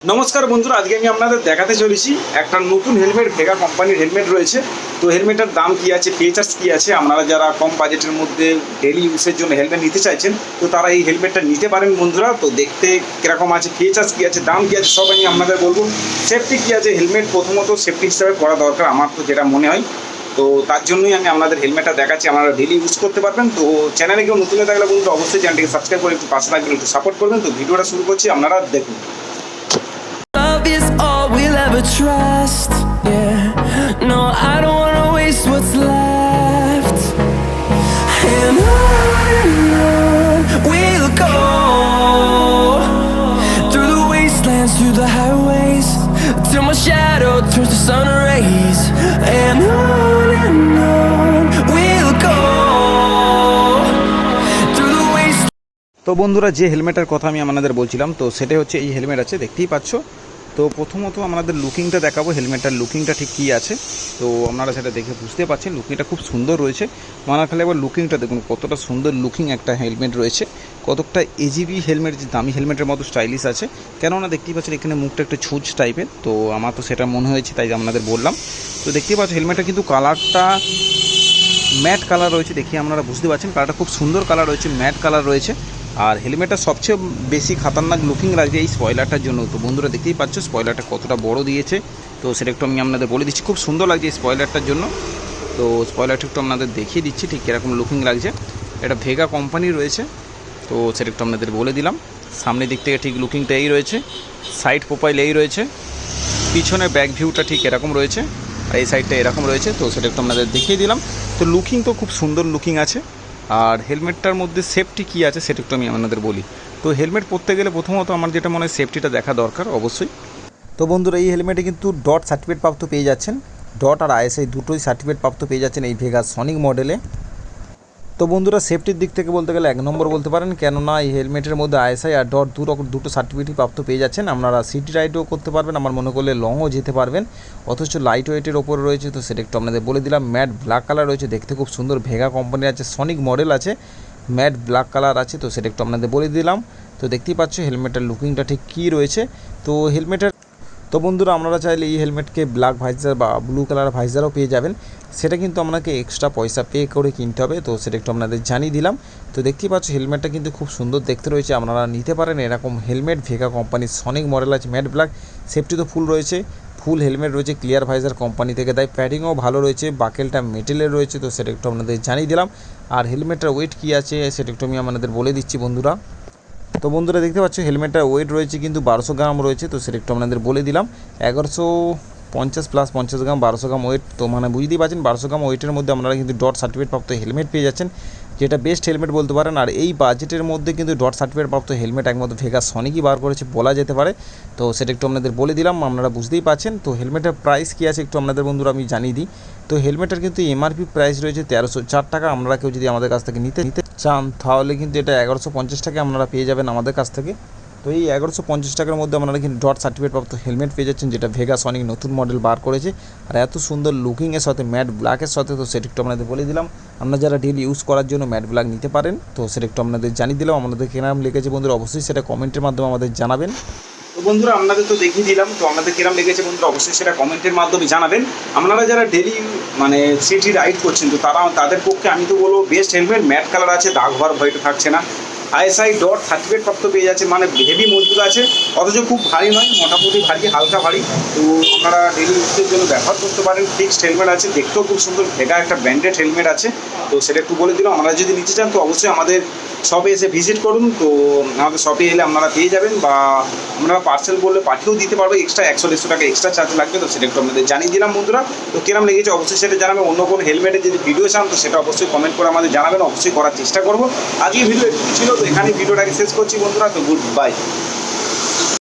নমস্কার বন্ধুরা, আজকে আমি আপনাদের দেখাতে চলেছি একটা নতুন হেলমেট। ভেগা কোম্পানির হেলমেট রয়েছে। তো হেলমেটের দাম কি আছে, ফিচার্স কি আছে, আপনারা যারা কম বাজেটের মধ্যে ডেলি ইউজের জন্য হেলমেট নিতে চাইছেন তো তারা এই হেলমেটটা নিতে পারেন বন্ধুরা। তো দেখতে কিরকম আছে, ফিচার্স কি আছে, দাম কি আছে, সব আমি আপনাদের বলবো। সেফটি কি আছে, হেলমেট প্রথমত সেফটি হিসাবে করা দরকার আমার তো যেটা মনে হয়। তো তার জন্যই আমি আপনাদের হেলমেটটা দেখাচ্ছি, আপনারা ডেলি ইউজ করতে পারবেন। তো চ্যানেলে কেউ নতুন হয়ে থাকলে বন্ধুরা অবশ্যই চ্যানেলটিকে সাবস্ক্রাইব করে একটু পাশে থাকবেন, একটু সাপোর্ট করবেন। তো ভিডিওটা শুরু করছি, আপনারা দেখুন। Love is all we'll ever trust. Yeah, no, I don't wanna waste what's left. And on we'll go, through the wastelands, through the highways, till my shadow turns to sun rays. And on we'll go, through the wastelands. তো বন্ধুরা, যে হেলমেটের কথা আমি আপনাদের বলছিলাম তো সেটাই হচ্ছে এই হেলমেট আছে, দেখতেই পাচ্ছ। তো প্রথমত আপনাদের লুকিংটা দেখাবো, হেলমেটটার লুকিংটা ঠিক কী আছে। তো আপনারা সেটা দেখে বুঝতে পারছেন, লুকিংটা খুব সুন্দর রয়েছে। মানা খালি একবার লুকিংটা দেখুন, কতটা সুন্দর লুকিং একটা হেলমেট রয়েছে, কতটা এজিবি হেলমেট, যে দামি হেলমেটের মতো স্টাইলিশ আছে। কেননা দেখতেই পাচ্ছেন এখানে মুখটা একটা ছুঁচ টাইপের, তো আমার তো সেটা মনে হয়েছে তাই আপনাদের বললাম। তো দেখতেই পাচ্ছ হেলমেটটা কিন্তু কালারটা ম্যাট কালার রয়েছে, দেখি আপনারা বুঝতে পারছেন কালারটা খুব সুন্দর কালার রয়েছে, ম্যাট কালার রয়েছে। আর হেলমেটটা সবচেয়ে বেশি খাতারনাক লুকিং লাগছে এই স্পয়লারটার জন্য। তো বন্ধুরা দেখতেই পাচ্ছ স্পয়লারটা কতটা বড় দিয়েছে, তো সেটা একটু আমি আপনাদের বলে দিচ্ছি। খুব সুন্দর লাগছে এই স্পয়লারটার জন্য। তো স্পয়লারটা একটু আপনাদের দেখিয়ে দিচ্ছি ঠিক কীরকম লুকিং লাগছে। এটা ভেগা কোম্পানি রয়েছে, তো সেটা একটু আপনাদের বলে দিলাম। সামনের দিক থেকে ঠিক লুকিংটা এই রয়েছে, সাইড প্রোফাইল এই রয়েছে, পিছনে ব্যাক ভিউটা ঠিক এরকম রয়েছে, আর এই সাইডটা এরকম রয়েছে। তো সেটা একটু আপনাদের দেখিয়ে দিলাম। তো লুকিং তো খুব সুন্দর লুকিং আছে। আর হেলমেটটার মধ্যে সেফটি কী আছে সেটা একটু আমি আপনাদের বলি। তো হেলমেট পরতে গেলে প্রথমত আমার যেটা মনে হয় সেফটিটা দেখা দরকার অবশ্যই। তো বন্ধুরা, এই হেলমেটে কিন্তু ডট সার্টিফিকেট প্রাপ্ত পেয়ে যাচ্ছেন, ডট আর আইএসআই দুটোই সার্টিফিকেট প্রাপ্ত পেয়ে যাচ্ছেন এই ভেগা সনিক মডেলে। তো বন্ধুরা, সেফটির দিক থেকে বলতে গেলে 1 নম্বর বলতে পারেন, কেননা এই হেলমেটের মধ্যে আইএসআই আর ডট দুটো সার্টিফিকেটই প্রাপ্ত পেয়ে যাচ্ছেন। আপনারা সিটি রাইডও করতে পারবেন, আমার মনে করলে লংও যেতে পারবেন, অথচ লাইট ওয়েটের ওপরে রয়েছে। তো সেটা একটু আপনাদের বলে দিলাম। ম্যাট ব্ল্যাক কালার রয়েছে, দেখতে খুব সুন্দর, ভেগা কোম্পানির আছে, সনিক মডেল আছে, ম্যাট ব্ল্যাক কালার আছে। তো সেটা একটু আপনাদের বলে দিলাম। তো দেখতেই পাচ্ছ হেলমেটের লুকিংটা ঠিক কী রয়েছে। তো হেলমেটের তো বন্ধুরা, আপনারা চাইলে এই হেলমেটকে ব্ল্যাক ভাইজার বা ব্লু কালার ভাইজারও পেয়ে যাবেন, সেটা কিন্তু আপনাকে এক্সট্রা পয়সা পে করে কিনতে হবে। তো সেটা একটু আপনাদের জানিয়ে দিলাম। তো দেখতেই পাচ্ছ হেলমেটটা কিন্তু খুব সুন্দর দেখতে রয়েছে, আপনারা নিতে পারেন এরকম হেলমেট। ভেগা কোম্পানির সনিক মডেল আছে, ম্যাট ব্ল্যাক, সেফটি তো ফুল রয়েছে, ফুল হেলমেট রয়েছে, ক্লিয়ার ভাইজার কোম্পানি থেকে দেয়, প্যাডিংও ভালো রয়েছে, বাকেলটা মেটেলের রয়েছে। তো সেটা একটু আপনাদের জানিয়ে দিলাম। আর হেলমেটটার ওয়েট কী আছে সেটা একটু আমি আপনাদের বলে দিচ্ছি বন্ধুরা। তো বন্ধুরা দেখতে পাচ্ছ হেলমেটটার ওয়েট রয়েছে কিন্তু 1200 গ্রাম রয়েছে। তো সেটা একটু আপনাদের বলে দিলাম। 1150 প্লাস 50 গ্রাম, 1200 গ্রাম ওয়েট। তো মানে বুঝতেই পারছেন 1200 গ্রাম ওয়েটের মধ্যে আপনারা কিন্তু ডট সার্টিফিকেট প্রাপ্ত হেলমেট পেয়ে যাচ্ছেন, যেটা বেস্ট হেলমেট বলতে পারেন। আর এই বাজেটের মধ্যে কিন্তু ডট সার্টিফিকেট প্রাপ্ত হেলমেট একমাত্র ভেগা সনিকই বার করেছে বলা যেতে পারে। তো সেটা একটু আপনাদের বলে দিলাম, আপনারা বুঝতেই পারছেন। তো হেলমেটের প্রাইস কী আছে একটু আপনাদের বন্ধুরা আমি জানিয়ে দিই। তো হেলমেটের কিন্তু এমআরপি প্রাইস রয়েছে 1304 টাকা। আপনারা কেউ যদি আমাদের কাছ থেকে নিতে চান তাহলে কিন্তু এটা 1150 টাকা আপনারা পেয়ে যাবেন আমাদের কাছ থেকে। তো এই 1150 টাকার মধ্যে আপনারা কিন্তু ডট সার্টিফিকেট প্রাপ্ত হেলমেট পেয়ে যাচ্ছেন, যেটা ভেগা সনিক নতুন মডেল বার করেছে, আর এত সুন্দর লুকিংয়ের সাথে, ম্যাট ব্ল্যাকের সাথে। তো সেটা একটু আপনাদের বলে দিলাম। আপনারা যারা ডেলি ইউজ করার জন্য ম্যাট ব্ল্যাক নিতে পারেন, তো সেটা একটু আপনাদের জানিয়ে দিলাম। আপনাদের কিরম লেগেছে বন্ধুরা অবশ্যই সেটা কমেন্টের মাধ্যমে আমাদের জানাবেন। তো বন্ধুরা, আপনাদের তো দেখিয়ে দিলাম, তো আপনাদের কিরম লেগেছে বন্ধুরা অবশ্যই সেটা কমেন্টের মাধ্যমে জানাবেন। আপনারা যারা ডেলি মানে সিটি রাইড করছেন তো তাদের পক্ষে আমি তো বলবো বেস্ট হেলমেট, ম্যাট কালার আছে, দাগ হওয়ার ভয়টা থাকছে না, আইএসআই ডট সার্টিফিকেট প্রাপ্ত পেয়ে যাচ্ছে, মানে হেভি মজবুত আছে, অথচ খুব ভারী নয়, মোটামুটি ভারী, হালকা ভারী। তো আপনারা ডেলি ইউজের জন্য ব্যবহার করতে পারেন। ফিক্সড হেলমেট আছে, দেখতেও খুব সুন্দর, ভেগা একটা ব্র্যান্ডেড হেলমেট আছে। তো সেটা একটু বলে দিলাম। আপনারা যদি নিতে চান তো অবশ্যই আমাদের শপে এসে ভিজিট করুন। তো আমাদের শপে এলে আপনারা পেয়ে যাবেন, বা আপনারা পার্সেল করলে পাঠিয়েও দিতে পারবো, এক্সট্রা 100-150 টাকা এক্সট্রা চার্জ লাগবে। তো সেটা একটু আপনাদের জানিয়ে দিলাম বন্ধুরা। তো কিরম লেগেছে অবশ্যই সেটা জানাবেন। অন্য কোনো হেলমেটের যদি ভিডিও চান তো সেটা অবশ্যই কমেন্ট করে আমাদের জানাবেন, অবশ্যই করার চেষ্টা করবো। আজকে ভিডিও একটু ছিল, তো এখানে ভিডিওটাকে শেষ করছি বন্ধুরা। তো গুড বাই।